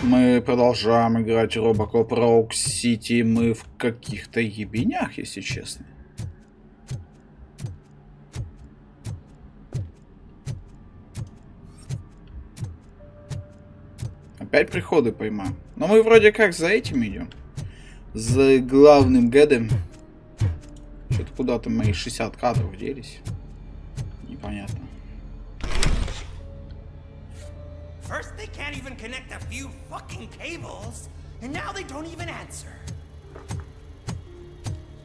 Мы продолжаем играть RoboCop Rogue City. Мы в каких-то ебенях, если честно. Опять приходы поймаем. Но мы вроде как за этим идем. За главным гадом. Что-то куда-то мои 60 кадров делись. Непонятно. First they can't even connect a few fucking cables, and now they don't even answer.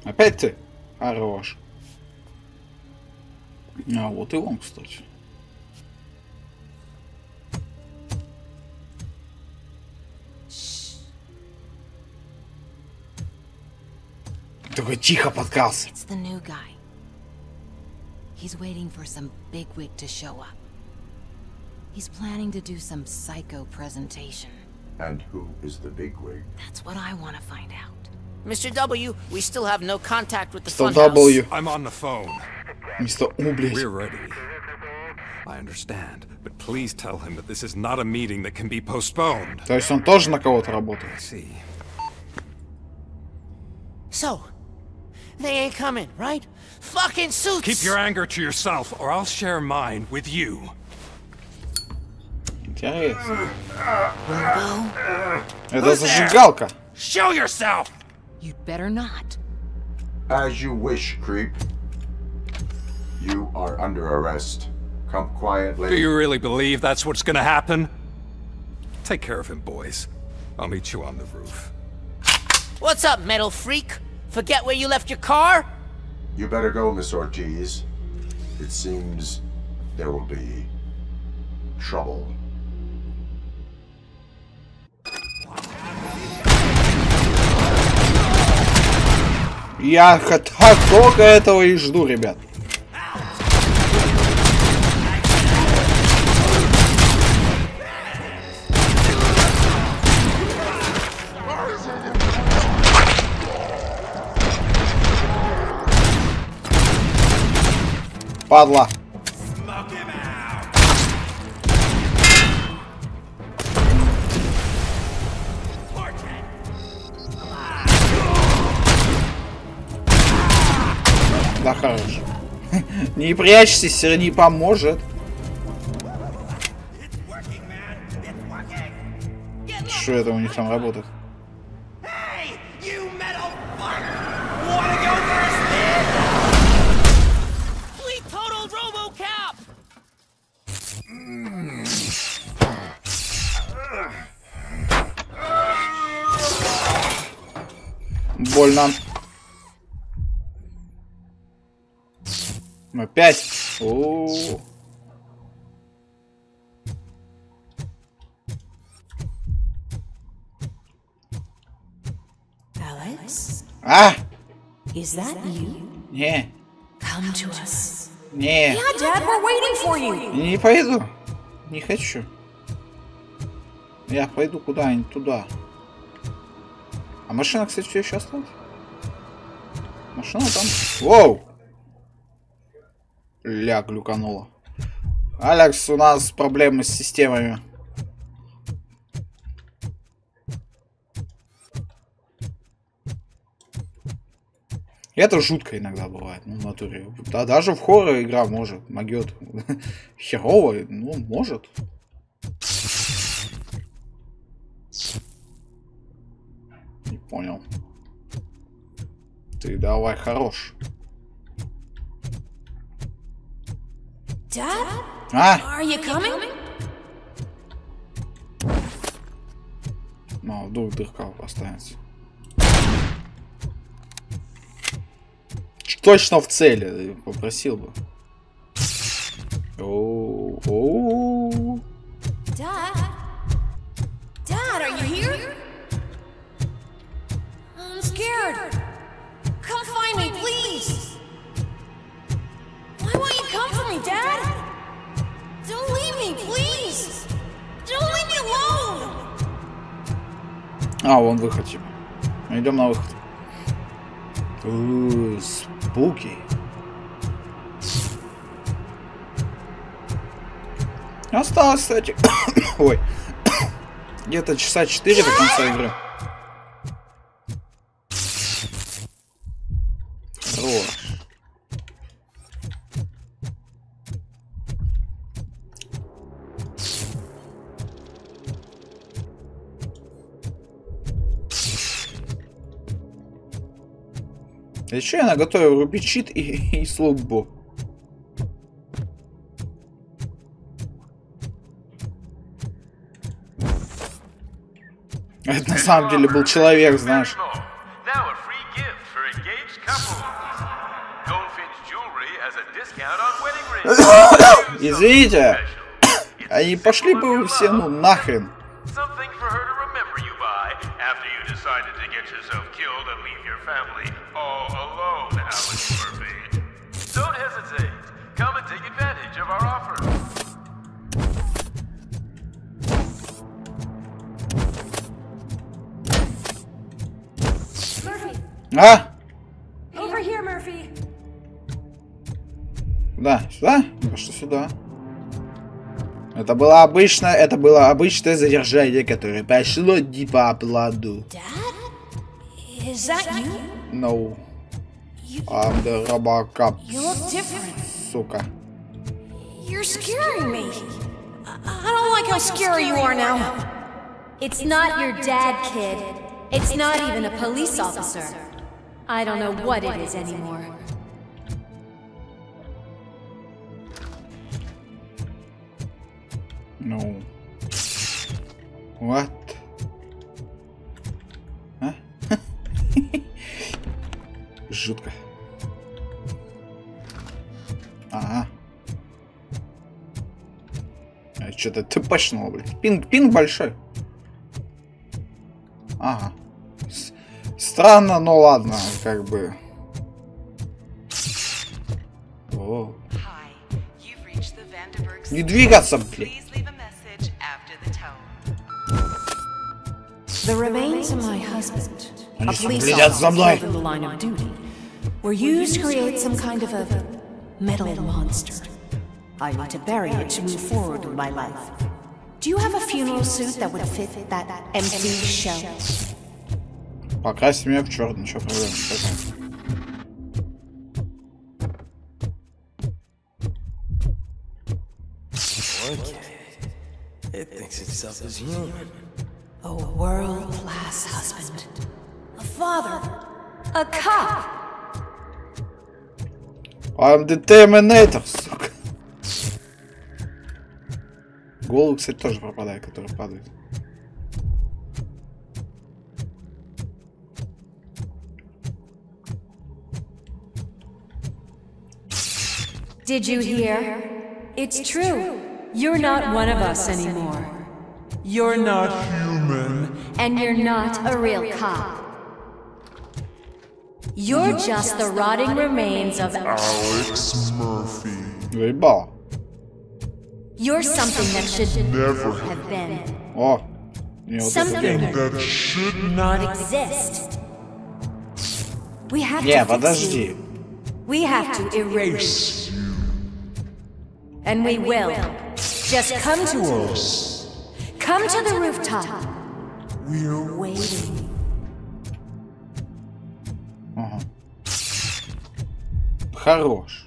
Опять ты? Хорош. А вот и он, кстати. Только тихо подкрался. It's the new guy. He's waiting for some bigwig to show up. He's planning to do some psycho presentation. And who is the bigwig? That's what I want to find out. Mr. W, we still have no contact with the Mr. funhouse. W. I'm on the phone. Mr. O, блядь. We're ready. I understand, but please tell him that this is not a meeting that can be postponed. То есть он тоже на кого-то работает. I see. So, they ain't coming, right? Fucking suits! Keep your anger to yourself, or I'll share mine with you. Интересно. Robo, Это зажигалка. Show yourself! you'd better not. As you wish, creep. You are under arrest. Come quietly. Do you really believe that's what's gonna happen? Take care of him, boys. I'll meet you on the roof. What's up, metal freak? Forget where you left your car? You better go, Miss Ortiz. It seems there will be trouble. Я только этого и жду, ребят. Падла. Да хорош. Не прячься, не поможет. Что это у них там работает? Hey, you metal fuck! Wanna go first, man? We totaled RoboCop! Больно. Опять. О-о-о. Alex, А! is that you? Не. Come to us. Не. Yeah, Dad, we're waiting for you. Не пойду. Не хочу. Я пойду куда-нибудь туда. А машина, кстати, все еще осталась? Машина там. Воу! Ля, глюканула. Алекс, у нас проблемы с системами. Это жутко иногда бывает, ну, в натуре. Да, даже в хоррор игра могет. Херово, ну, может. Не понял. Ты давай хорош. Dad, А! are you coming? Ну, вдруг дырка останется. Точно в цели, попросил бы. Оу-оу. Dad? Dad, are you here? I'm scared. Come find me, please. Why won't you come for me, Dad? Don't leave me, please. Don't leave me alone. А, вон выход, типа. Идем на выход. Спуки. Осталось, кстати. Ой. Где-то часа 4 до конца игры. Хорош. Еще я наготовил рубить щит и слоубо. Это на самом деле был человек, знаешь. Извините, они пошли бы вы все, ну нахрен. А? Over here, Murphy. Да, сюда? А что сюда? Это было обычное задержание, которое пошло не по плану. Is that you? No. I'm the RoboCop. You look different. Сука. You're scaring me. I don't like how scary you are now. It's not your dad, kid. It's not even a police officer. I don't know what it is anymore. No. What? А? Жутко. Ага. Что-то тпшного, блядь. Пинг большой. Ага. Странно, но ладно, как бы. О. Не двигаться, блядь. The remains of my husband, Они a police следят за officer мной. killed in the line of duty, were used to create some kind of a metal monster. I need to bury it to move forward with my life. Do you have a funeral suit that would fit that empty shell? Покрась меня в черный, что проблема? It thinks itself as human. A world-class husband, a father, a cop. I'm the Terminator, сука. Голову, кстати, тоже пропадает, который падает. Did you hear? It's true. You're not one of us anymore. You're not human. And you're not a real cop. You're just the rotting remains of Alex Murphy. Заебало. You're something that should never have been. О, мне вот это Something дело. That should not not exist. We have Не, to fix подожди. you. We have to erase you. And we will. Just come to us. Come to the rooftop. We're waiting. Ага. Хорош.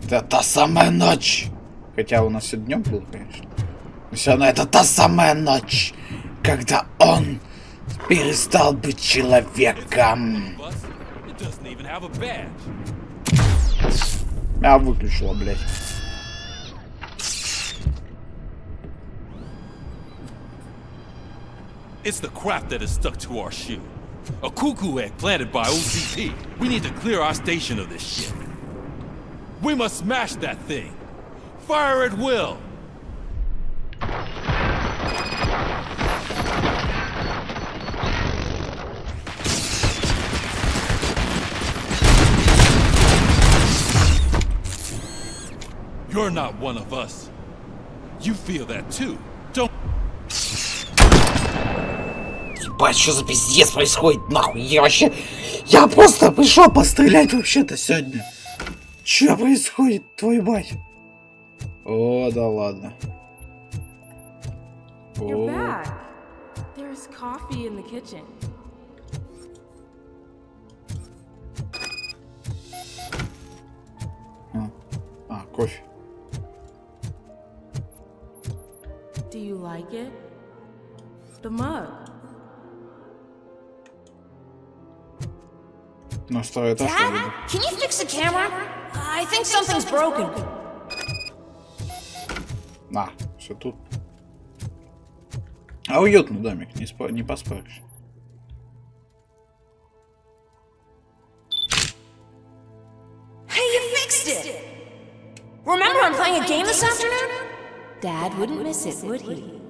Это та самая ночь. Хотя у нас все днем был, конечно. Но все равно это та самая ночь, когда он перестал быть человеком. Я выключила, блядь. It's the crap that is stuck to our shoe. A cuckoo egg planted by OCP. We need to clear our station of this shit. We must smash that thing. Fire at will. You're not one of us. You feel that too, don't... Ебать, что за пиздец происходит, нахуй? Я просто пришел пострелять вообще-то сегодня. Что происходит, твою мать? О, да ладно. You're back. There's coffee in the kitchen. Кофе. Do you like it? The mug. Настрой это что ли? Can you fix the camera? I think something's broken. На, все тут. А уютный домик, не поспоришь. Hey, you fixed it! Remember I'm playing a game this afternoon? Dad wouldn't miss it, would he?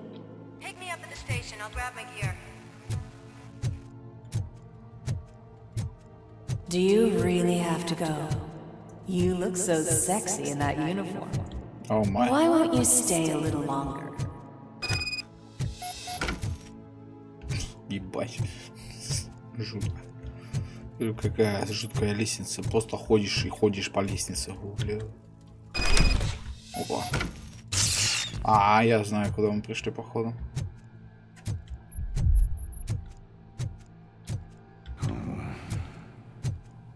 Pick me up at the station. I'll grab my gear. Do you really have to go? You look so sexy in that uniform. Oh my. Why won't you stay a little longer? Ебать. Жутко. Какая жуткая лестница. Просто ходишь и ходишь по лестнице. Бля. Опа. А, я знаю, куда мы пришли, походу.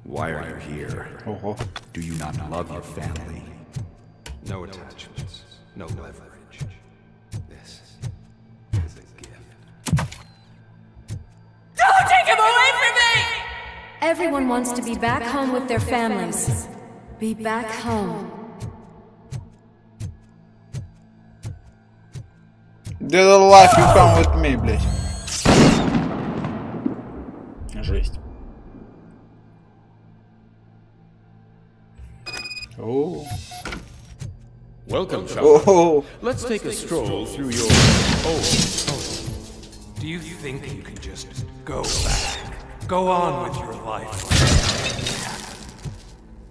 Why are you here? Ого. Do you not love your family? No attachments, no leverage. This is a gift. Don't take him away from me! Everyone wants to be back home with their families. Be back home. Dead or alive, you come with me, блять. Жесть. Oh. Welcome, Oh. child. Let's take a stroll through your... Oh. Do you think you can just go back? Go on with your life.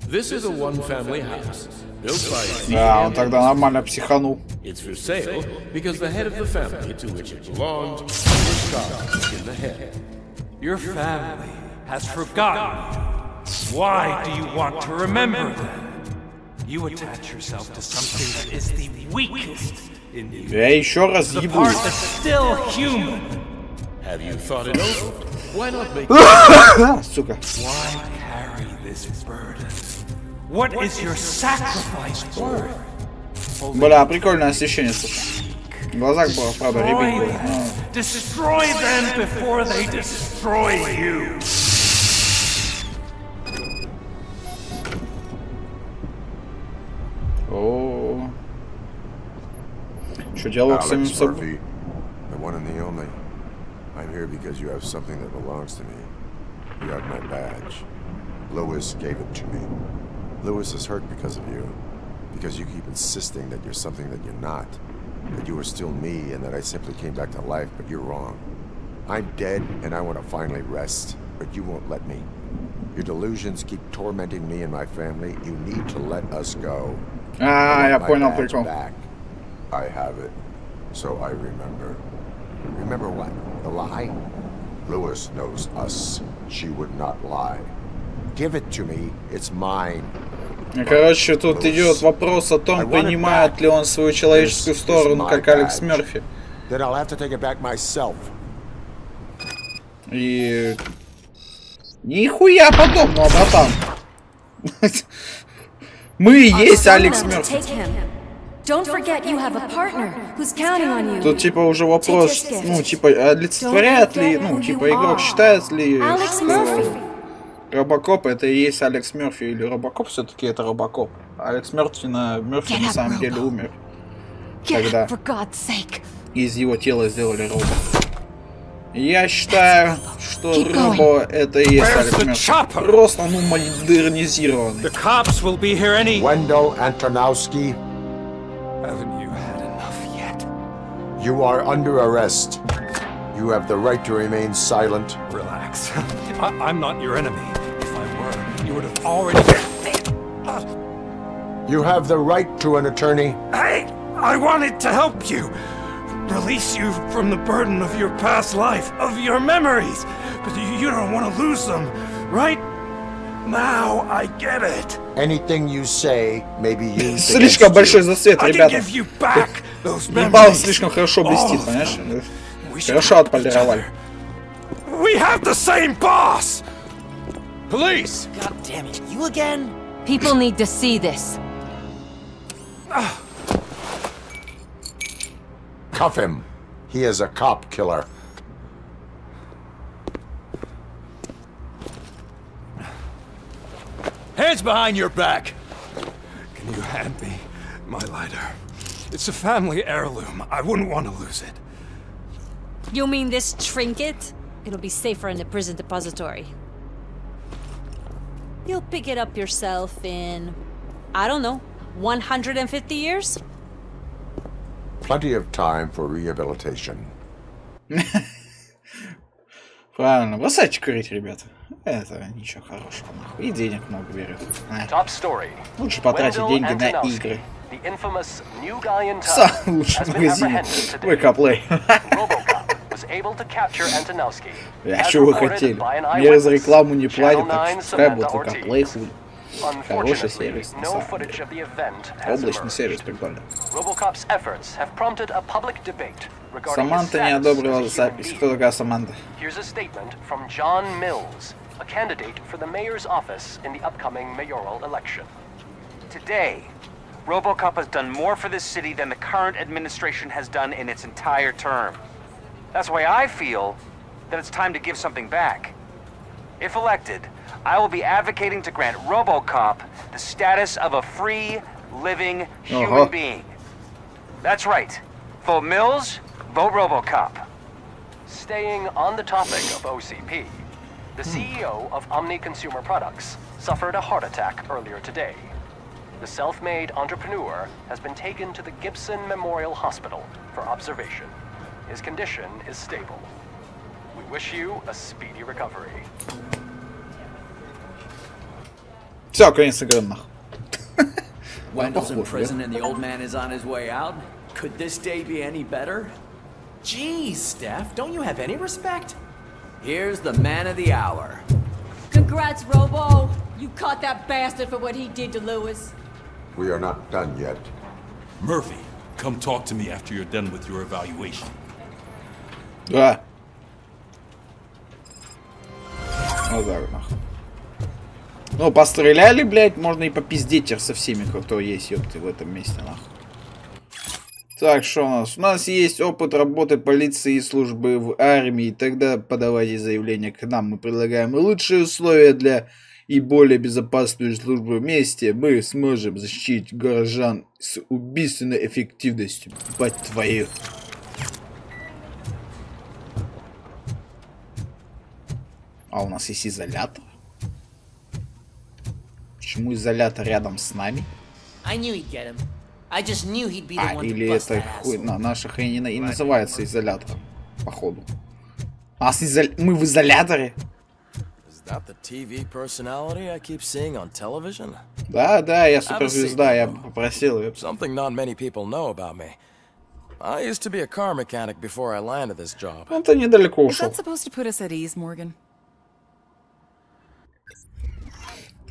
This is a one-family house, built by... Да, он тогда нормально психанул. It's for sale because the head of the family to which it belonged was shot in the head. Your family has forgotten you. Why do you want to remember them? You attach yourself to something that is the weakest in you. Я еще раз The ебу. part that's still human. Have you thought it over? Why not make... Сука. Why carry this burden? What is your sacrifice worth? Бля, прикольное освещение, слушай. В глазах было, правда, рябить было. Destroy them before they destroy you. О. Что диалог с самим Alex собой? Murphy, the one and the only. I'm here because you have something that belongs to me. You have my badge. Lewis gave it to me. Lewis is hurt because of you. Because you keep insisting that you're something that you're not. That you are still me and that I simply came back to life, but you're wrong. I'm dead and I want to finally rest, but you won't let me. Your delusions keep tormenting me and my family. You need to let us go. Я понял прикол. Back. I have it, so I remember. Remember what? The lie? Lewis knows us. She would not lie. Give it to me. It's mine. Короче, тут идет вопрос о том, понимает ли он свою человеческую сторону, как Алекс Мерфи. Then I'll have to take it back myself. И... Нихуя подобного, братан. Мы и есть Алекс Мерфи. Тут типа уже вопрос, ну типа олицетворяет ли, ну типа игрок считает ли, что RoboCop это и есть Алекс Мерфи, или RoboCop все-таки это RoboCop. Алекс Мерфи на самом деле умер, когда из его тела сделали робот. Я считаю, что Робо это и есть Алекс Мерфи. Просто, ну, модернизированный. Wendell Antonowski. Haven't you had enough yet? You are under arrest. You have the right to remain silent. Relax. I'm not your enemy. If I were, you would have already... You have the right to an attorney. I wanted to help you. Release you from the burden of your past life, of your memories. But you don't want to lose them, right? Now I get it. Anything you say may be used Слишком большой засвет, ребята. Ебало слишком хорошо блестит, понимаешь? Хорошо отполировали. We have the same boss. Police! God damn it, you again? People need to see this. Cuff him. He is a cop killer. Hands behind your back. Can you hand me my lighter? It's a family heirloom. I wouldn't want to lose it. You mean this trinket? It'll be safer in the prison depository. You'll pick it up yourself in, I don't know, 150 years? Plenty of time for rehabilitation. Правильно, бросайте курить, ребята. Это ничего хорошего, нахуй. И денег много берет. Лучше потратить деньги на игры. Самый лучший магазин. RoboCop Play. А что вы хотели? Мне за рекламу не платят, так что пускай будет RoboCop Play хуй. Хороший сервис, на самом деле. Облачный сервис, прикольно. Саманта не одобрила запись. Кто такая Саманта? A candidate for the mayor's office in the upcoming mayoral election. Today, RoboCop has done more for this city than the current administration has done in its entire term. That's why I feel that it's time to give something back. If elected, I will be advocating to grant RoboCop the status of a free, living human being. That's right. Vote Mills, vote RoboCop. Staying on the topic of OCP, the CEO of Omni Consumer Products suffered a heart attack earlier today. The self-made entrepreneur has been taken to the Gibson Memorial Hospital for observation. His condition is stable. We wish you a speedy recovery. Все, конец игры, нахуй. Wendell's in prison and the old man is on his way out. Could this day be any better? Jeez, Steph, don't you have any respect? Here's the man of the hour. Congrats, Robo! You caught that bastard for what he did to Lewis. We are not done yet. Murphy, come talk to me after you're done with your evaluation. Да. Вот так, нахуй. Ну, постреляли, блядь, можно и попиздеть теперь со всеми, кто есть, ёпты, в этом месте, нахуй. Так, что у нас? У нас есть опыт работы полиции и службы в армии. Тогда подавайте заявление к нам. Мы предлагаем лучшие условия для и более безопасную службу вместе. Мы сможем защитить горожан с убийственной эффективностью. Бать твою. А у нас есть изолятор? Почему изолятор рядом с нами? Или это хуй, наша хрень и называется изолятором, походу. Мы в изоляторе? Да, да, я суперзвезда, я попросил ее. Он-то недалеко ушел.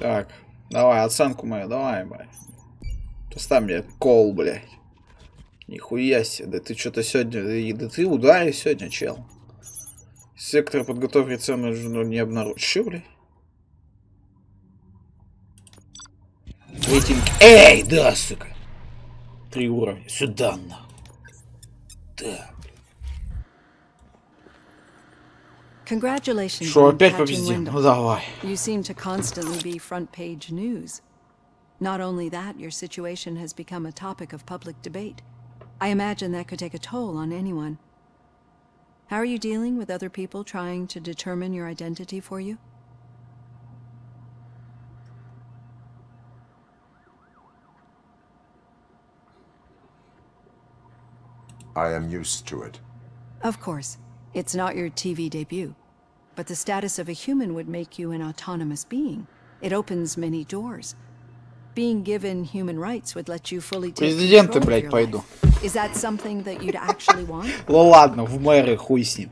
Так, давай, оценку мою, давай, блядь. Поставь мне кол, блядь. Нихуя себе, да ты что-то сегодня... Да ты ударил сегодня, чел. Сектор подготовки цены не обнаружил. Че, блядь? Рейтинг... Эй, да, сука. 3 уровня. Сюда, на. Да. Congratulations. Шо, опять победим? Ну давай. You seem to constantly be front page news. Not only that, your situation has become a topic of public debate. I imagine that could take a toll on anyone. How are you dealing with other people trying to determine your identity for you? I am used to it. Of course. It's not your TV debut. But the status of a human would make you an autonomous being. It opens many doors. Being given human rights would let you fully take Президенты, control of блядь, your пойду. life. Is that something that you'd actually want? Ну ладно, в мэры хуй с ним.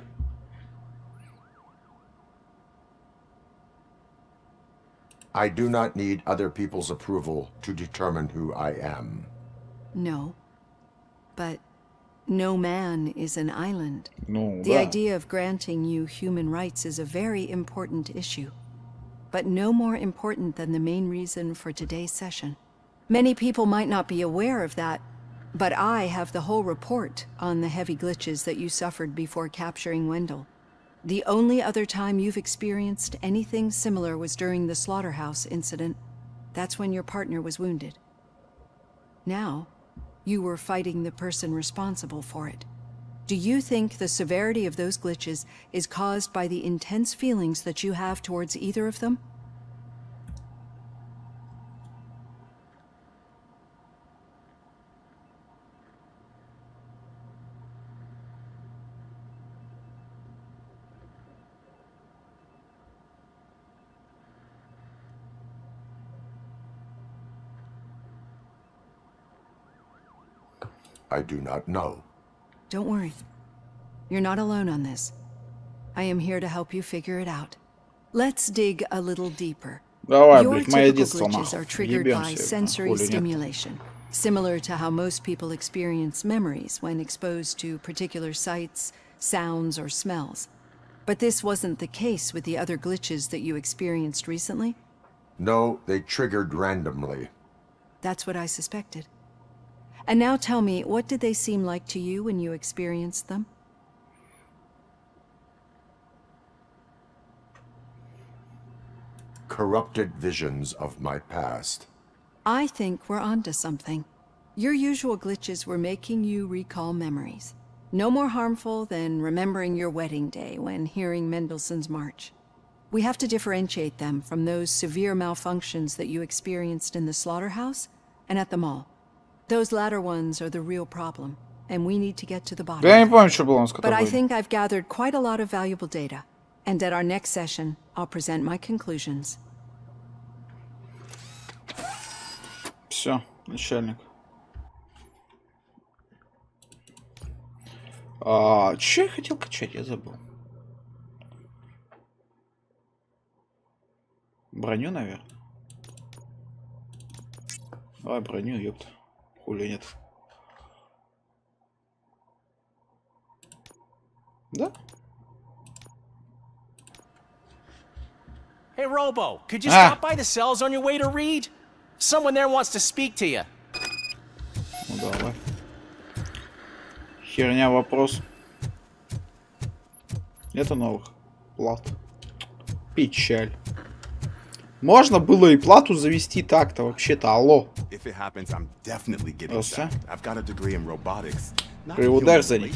I do not need other people's approval to determine who I am. No. But no man is an island. No, the idea of granting you human rights is a very important issue. But no more important than the main reason for today's session. Many people might not be aware of that, but I have the whole report on the heavy glitches that you suffered before capturing Wendell. The only other time you've experienced anything similar was during the slaughterhouse incident. That's when your partner was wounded. Now, you were fighting the person responsible for it. Do you think the severity of those glitches is caused by the intense feelings that you have towards either of them? I do not know. Don't worry. You're not alone on this. I am here to help you figure it out. Let's dig a little deeper. Давай, Your блядь, моя typical детство, glitches нахуй. are triggered by Ебемся, sensory хули нет. stimulation, similar to how most people experience memories when exposed to particular sights, sounds, or smells. But this wasn't the case with the other glitches that you experienced recently? No, they triggered randomly. That's what I suspected. And now tell me, what did they seem like to you when you experienced them? Corrupted visions of my past. I think we're onto something. Your usual glitches were making you recall memories. No more harmful than remembering your wedding day when hearing Mendelssohn's March. We have to differentiate them from those severe malfunctions that you experienced in the slaughterhouse and at the mall. Those latter ones are the real problem, and we need to get to the bottom. Я не помню, что было с But I котом. think I've gathered quite a lot of valuable data, and at our next session, I'll present my conclusions. Все, начальник. Че я хотел качать? Я забыл. Броню, наверное. Давай броню, ёпта. Хули нет. Да? Hey, Robo, could you stop by the cells on your way to Reed? Someone there wants to speak to you. Ну давай. Херня вопрос. Нету новых плат. Печаль. Можно было и плату завести так-то, вообще-то, алло. If it happens, I'm definitely getting back. I've got a degree in robotics. Not При удар за них.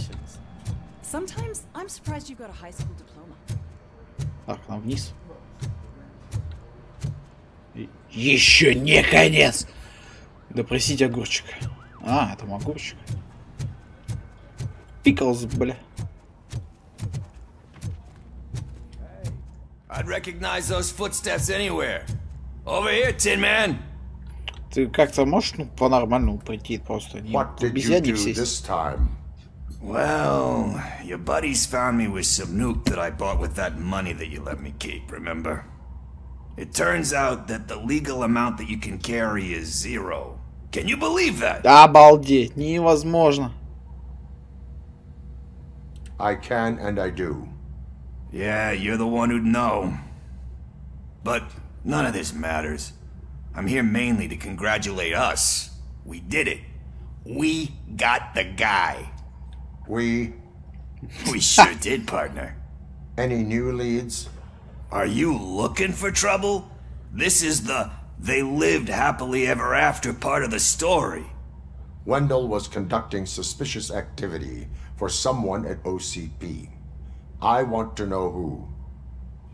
Sometimes I'm surprised you got a high school diploma. Так, нам вниз. Еще не конец. Допросить огурчика. А, это огурчик. Пиклз, бля. I'd recognize those footsteps anywhere. Over here, Tin Man. Ты как-то можешь, ну, по-нормальному прийти просто? Не обезьяне сесть. Well, your buddies found me with some nuke that I bought with that money that you let me keep, remember? It turns out that the legal amount that you can carry is 0. Can you believe that? Обалдеть, невозможно. I can and I do. Yeah, you're the one who'd know. But none of this matters. I'm here mainly to congratulate us. We did it. We got the guy. We sure did, partner. Any new leads? Are you looking for trouble? This is the they lived happily ever after part of the story. Wendell was conducting suspicious activity for someone at OCP. I want to know who.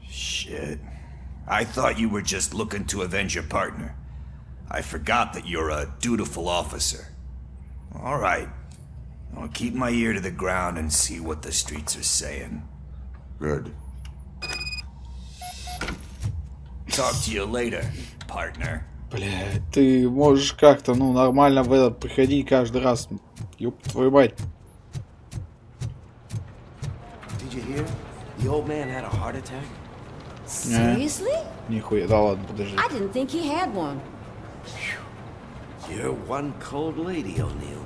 Shit. I thought you were just looking to avenge your partner. I forgot that you're a dutiful officer. All right. I'll keep my ear to the ground and see what the streets are saying. Good. Talk to you later, partner. Бля, ты можешь как-то, ну, нормально в этот приходить каждый раз. Ёб твою мать. Did you hear? The old man had a heart attack? Seriously? Нихуя, да ладно, подожди. I didn't think he had one. You're one cold lady, O'Neill.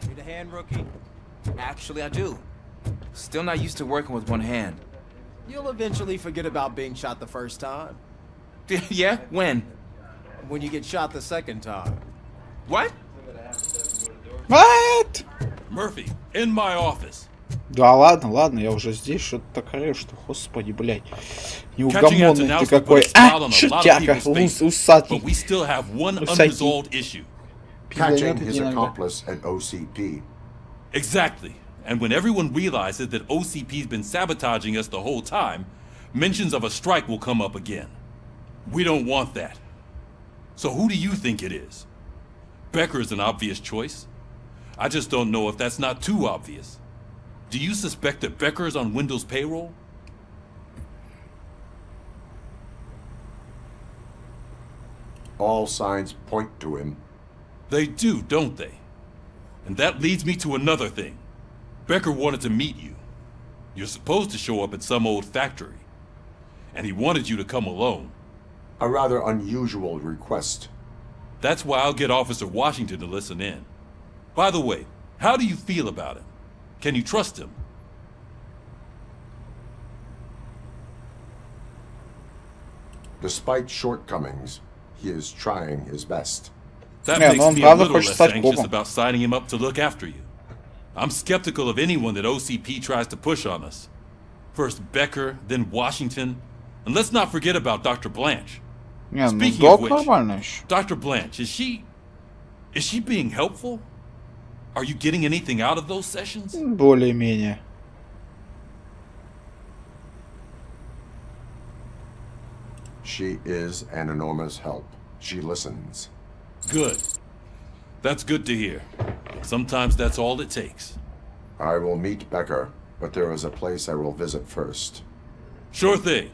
Need a hand, rookie? Actually, I do. Still not used to working with one hand. You'll eventually forget about being shot the first time. Yeah? When? When you get shot the second time. What? What? Murphy, in my office. Да ладно, ладно, я уже здесь, что ты так орешь, что, господи, блядь. Неугомонный ты какой. А, чертяка, усатый. Catching his accomplice at OCP. Exactly. And when everyone realizes that OCP's been sabotaging us the whole time, mentions of a strike will come up again. We don't want that. So who do you think it is? Becker is an obvious choice. I just don't know if that's not too obvious. Do you suspect that Becker is on Windows payroll? All signs point to him. They do, don't they? And that leads me to another thing. Becker wanted to meet you. You're supposed to show up at some old factory. And he wanted you to come alone. A rather unusual request. That's why I'll get Officer Washington to listen in. By the way, how do you feel about him? Can you trust him? Despite shortcomings, he is trying his best. That makes me a little less anxious about signing him up to look after you. I'm skeptical of anyone that OCP tries to push on us. First Becker, then Washington, and let's not forget about Dr. Blanche. Speaking of which, Dr. Blanche, is she being helpful? Are you getting anything out of those sessions? Более-менее. She is an enormous help. She listens. Good. That's good to hear. Sometimes that's all it takes. I will meet Becker, but there is a place I will visit first. Sure thing.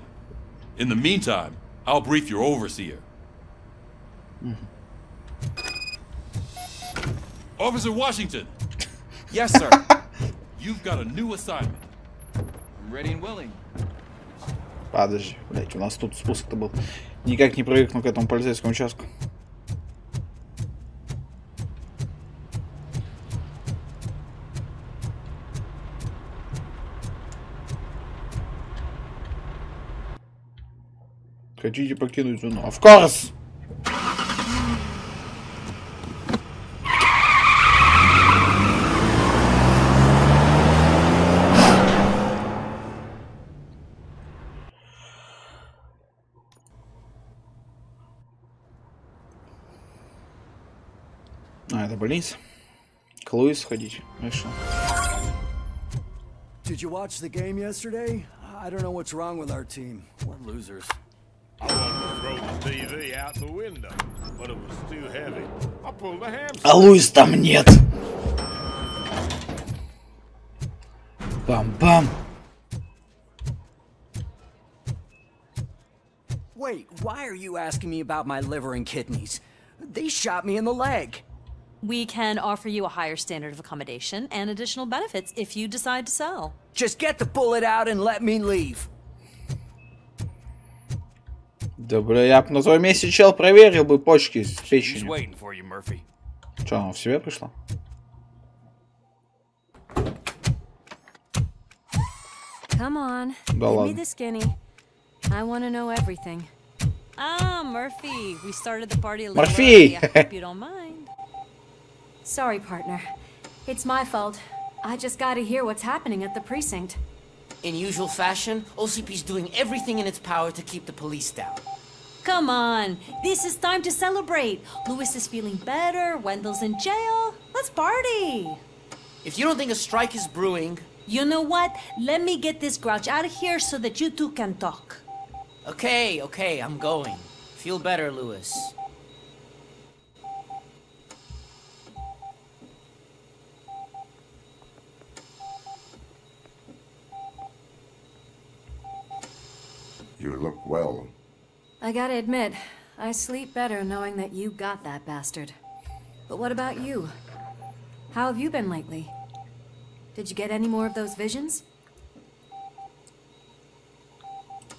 In the meantime, I'll brief your overseer. Officer Washington! Yes, sir. You've got a new assignment. I'm ready and willing. Подожди, блять, у нас тут спуск-то был. Никак не привыкну к этому полицейскому участку. Хотите покинуть зону? Of course! А, это больница. К Луис сходить. Решил. Did you watch the game yesterday? I don't know what's wrong with our team. We're losers. I wanted to throw the TV out the window, but it was too heavy. I pulled the hamstring. А Луис там нет. Бам-бам. Wait, why are you asking me about my liver and kidneys? They shot me in the leg. We can offer you a higher standard of accommodation and additional benefits if you decide to sell. Just get the bullet out and let me leave. Да, бля, я б на твоем месте, чел, проверил бы почки с печенью. Че, она в себя пришла? Come on, give me the skinny. I want to know everything. Ah, Murphy, we started the party a little Murphy! early. I hope you don't mind. Sorry, partner. It's my fault. I just gotta hear what's happening at the precinct. In usual fashion, OCP's doing everything in its power to keep the police down. Come on, this is time to celebrate. Louis is feeling better, Wendell's in jail. Let's party. If you don't think a strike is brewing... You know what? Let me get this grouch out of here so that you two can talk. Okay, I'm going. Feel better, Louis. You look well. I gotta admit, I sleep better knowing that you got that bastard. But what about you? How have you been lately? Did you get any more of those visions?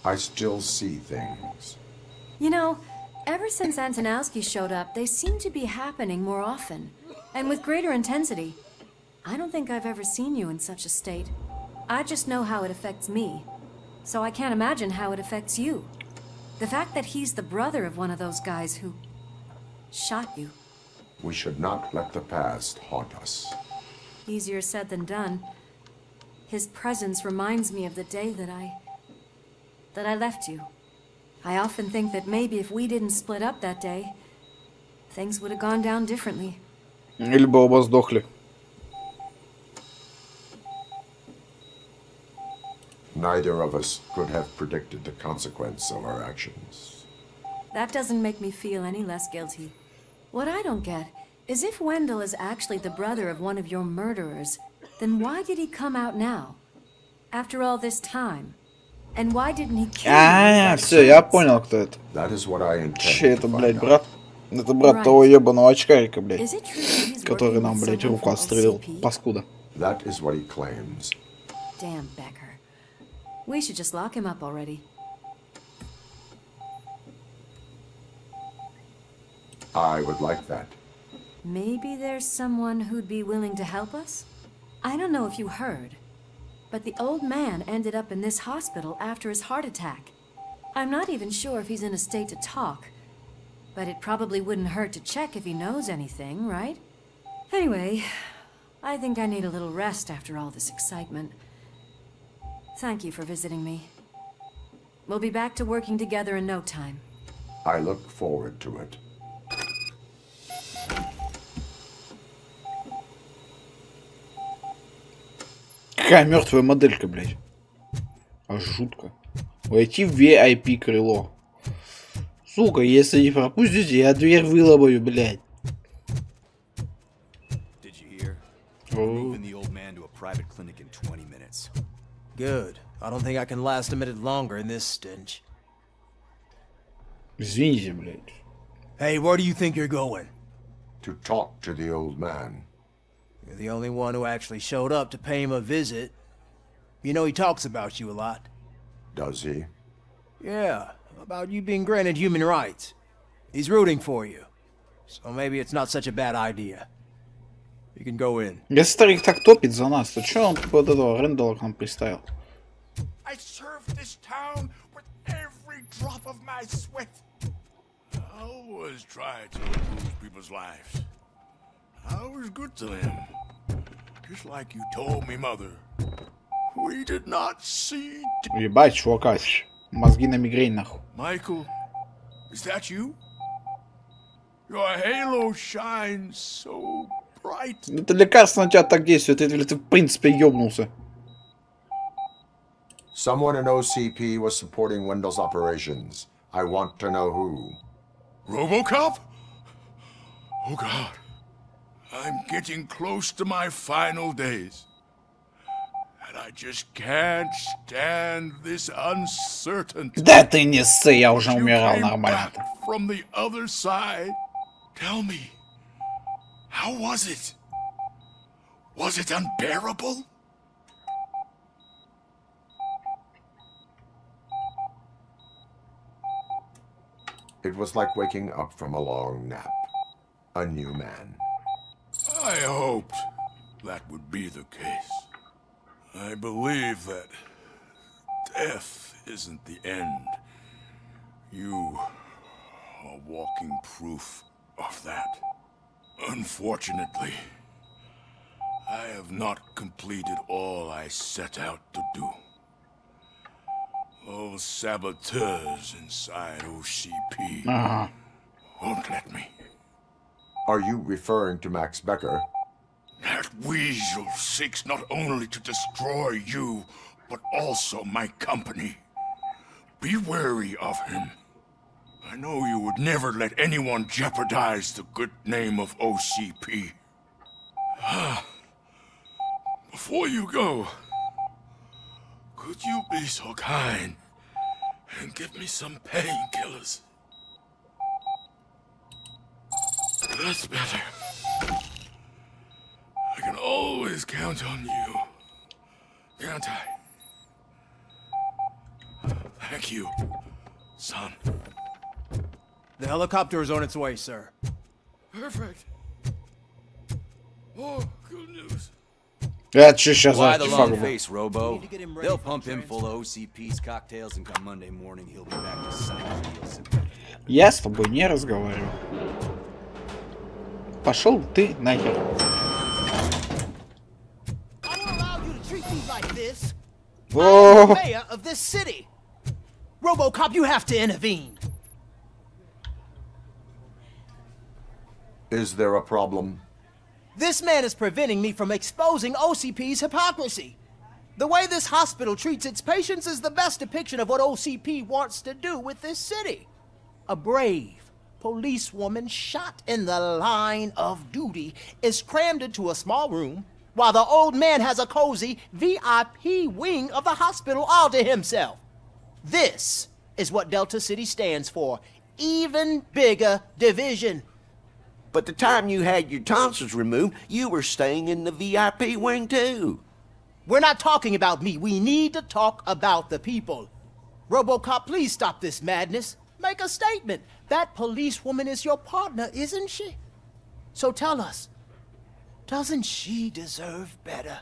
I still see things. You know, ever since Antonowski showed up, they seem to be happening more often, and with greater intensity. I don't think I've ever seen you in such a state. I just know how it affects me, so I can't imagine how it affects you. The fact that he's the brother of one of those guys who shot you. We should not let the past haunt us. Easier said than done. His presence reminds me of the day that I left you. I often think that maybe if we didn't split up that day, things would have gone down differently. Или бы оба сдохли. Neither of us could have predicted the consequence of our actions. That doesn't make me feel any less guilty. What I don't get is if Wendell is actually the brother of one of your murderers, then why did he come out now? After all this time? And why didn't he kill you? Все, я понял, кто это. That is what I intend. Че это, блядь, брат? Это брат того ебаного очкарика, блядь. Который нам, блядь, руку отстрелил, паскуда. That is what he claims. Damn Becker. We should just lock him up already. I would like that. Maybe there's someone who'd be willing to help us? I don't know if you heard, but the old man ended up in this hospital after his heart attack. I'm not even sure if he's in a state to talk, but it probably wouldn't hurt to check if he knows anything, right? Anyway, I think I need a little rest after all this excitement. Thank you for visiting me. We'll be back to working together in no time. I look forward to it. Какая мертвая моделька, блядь. Аж жутко. Войти в VIP крыло. Сука, если не пропустите, я дверь выломаю, блядь. Did you hear? We're moving the old man to a private clinic in 20 minutes. Good. I don't think I can last a minute longer in this stench. Извините, блядь. Hey, where do you think you're going? To talk to the old man. You're the only one who actually showed up to pay him a visit. You know he talks about you a lot. Does he? Yeah, about you being granted human rights. He's rooting for you. So maybe it's not such a bad idea. You can go in. Если старик так топит за нас, то чё он под этого Рэндалла к нам приставил? I served this town with every drop of my sweat. I always tried to improve people's lives. I was good to them. Just like you told me, Mother. We did not see... Ебать, чувака, мозги на мигрень, нахуй. Michael, is that you? Your halo shines so bright. Это лекарство на тебя так действует, или ты в принципе ёбнулся? Someone in OCP was supporting Wendell's operations. I want to know who. RoboCop? Oh God. I'm getting close to my final days. And I just can't stand this uncertainty. Да ты не ссы, я уже умирал нормально. From the other side, tell me, how was it? Was it unbearable? It was like waking up from a long nap. A new man. I hoped that would be the case. I believe that death isn't the end. You are walking proof of that. Unfortunately, I have not completed all I set out to do. Those saboteurs inside OCP won't let me. Are you referring to Max Becker? That weasel seeks not only to destroy you, but also my company. Be wary of him. I know you would never let anyone jeopardize the good name of OCP. Before you go, could you be so kind and give me some painkillers? That's better. I can always count on you, can't I? Thank you, son. The helicopter is on its way, sir. Perfect. Oh, good news. Why the long face, Robo? They'll pump him full of OCP's cocktails, and come Monday morning, he'll be back to sign. Я с тобой не разговариваю. Пошел ты нахер. I'm the mayor of this city. RoboCop, you have to intervene. Is there a problem? This man is preventing me from exposing OCP's hypocrisy. The way this hospital treats its patients is the best depiction of what OCP wants to do with this city. A brave policewoman shot in the line of duty is crammed into a small room while the old man has a cozy VIP wing of the hospital all to himself. This is what Delta City stands for. Even bigger division. But the time you had your tonsils removed, you were staying in the VIP wing too. We're not talking about me. We need to talk about the people. RoboCop, please stop this madness. Make a statement. That policewoman is your partner, isn't she? So tell us, doesn't she deserve better?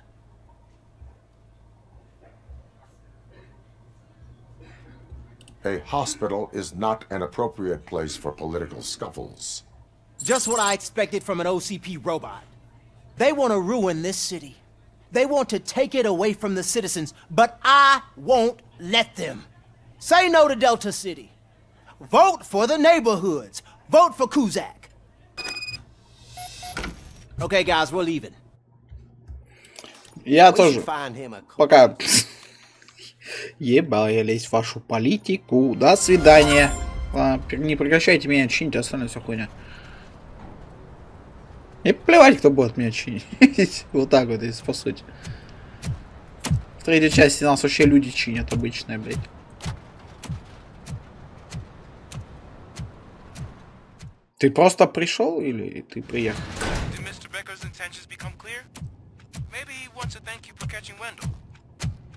A hospital is not an appropriate place for political scuffles. Just what I expected from an OCP robot. They want to ruin this city. They want to take it away from the citizens, but I won't let them. Say no to Delta City. Vote for the neighborhoods. Vote for Kuzak. Okay, guys, we're leaving. Я тоже. Пока. Ебал я лезть в вашу политику. До свидания. Не прекращайте меня чинить, остальное все хуйня. И плевать, кто будет меня чинить. Вот так вот, если по сути. В третьей части нас вообще люди чинят обычные, блядь. Ты просто пришел или ты приехал?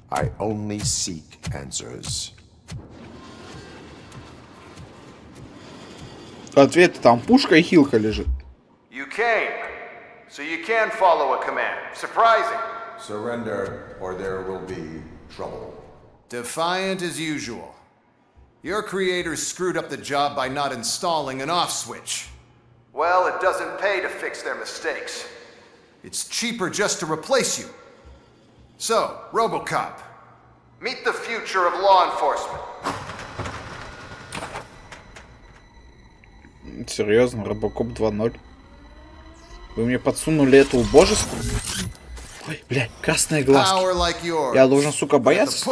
I only seek answers. Ответ, там пушка и хилка лежит. You came, so you can follow a command. Surprising. Surrender, or there will be trouble. Defiant as usual. Your creators screwed up the job by not installing an off switch. Well, it doesn't pay to fix their mistakes. It's cheaper just to replace you. So, RoboCop, meet the future of law enforcement. Серьезно, RoboCop 2.0? Вы мне подсунули это убожество? Ой, блядь, красные глазки. Я должен, сука, бояться?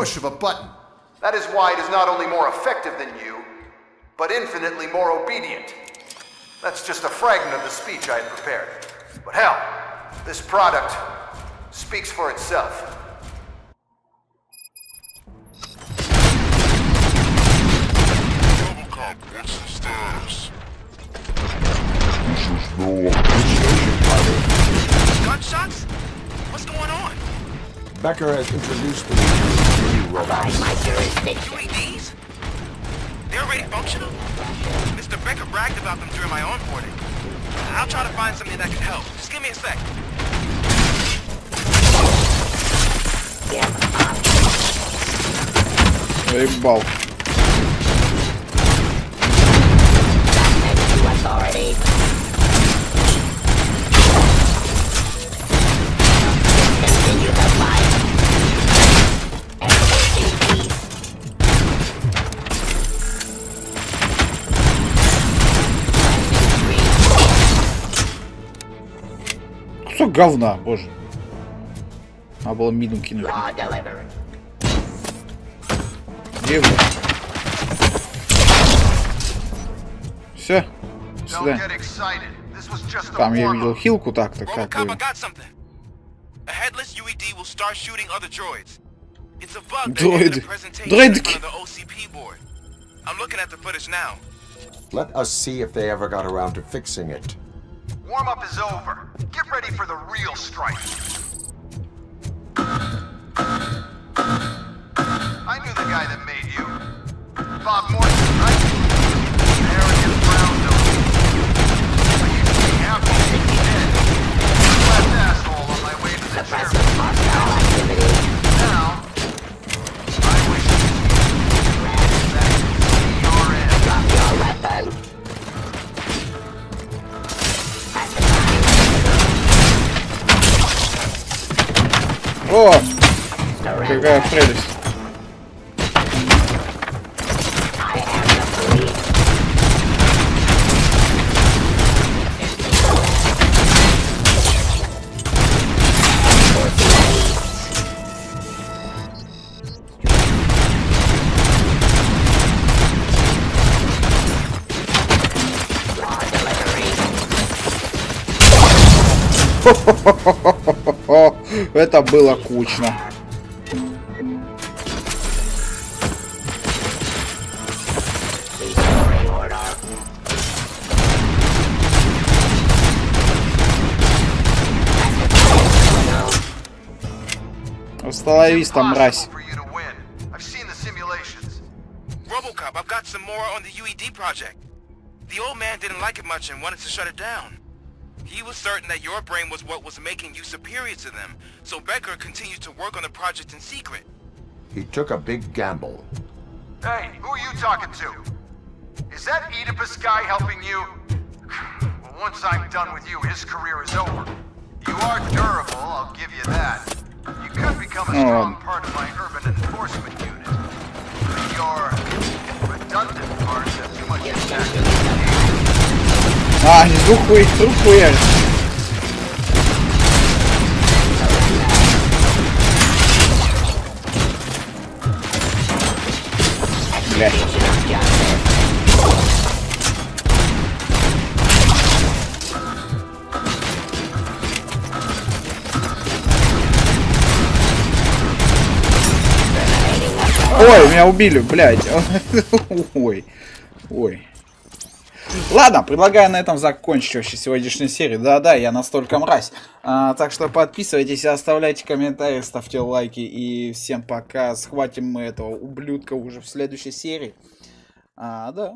That is why it is not only more effective than you, but infinitely more obedient. That's just a fragment of the speech I had prepared. But hell, this product speaks for itself. RoboCop, what's the status? Gunshots? What's going on? Becker has introduced the new robots. UEDs? They're already functional? Mr. Becker bragged about them during my onboarding. I'll try to find something that can help. Just give me a sec. Ебал. Кусок говна, боже. Надо было мину кинуть. Где вы? Все. Сюда. Там я видел хилку так-то, как бы. Дроиды. Дроидки. Let us see if they ever got around to fixing it. Warm-up is over. Get ready for the real strike. I knew the guy that made you. Bob Morrison, right? Arrogant brown nose. I used to be happy to be dead. Last asshole on my way to the chairman. Now, I wish you that CRN. Drop your weapon. О! Какая прелесть. Это было кучно. Остановись там, мразь. RoboCop, I've got some more on the UED project. The old man didn't like it much and wanted to shut it down. He was certain that your brain was what was making you superior to them, so Becker continued to work on the project in secret. He took a big gamble. Hey, who are you talking to? Is that Oedipus guy helping you? Well, once I'm done with you, his career is over. You are durable, I'll give you that. You could become a strong part of my urban enforcement unit. But your redundant parts have too much impact. А, не духуя. Блядь. Ой, меня убили, блядь. Ой. Ой. Ладно, предлагаю на этом закончить вообще сегодняшнюю серию. Да-да, я настолько мразь. Так что подписывайтесь, оставляйте комментарии, ставьте лайки. И всем пока. Схватим мы этого ублюдка уже в следующей серии. Да.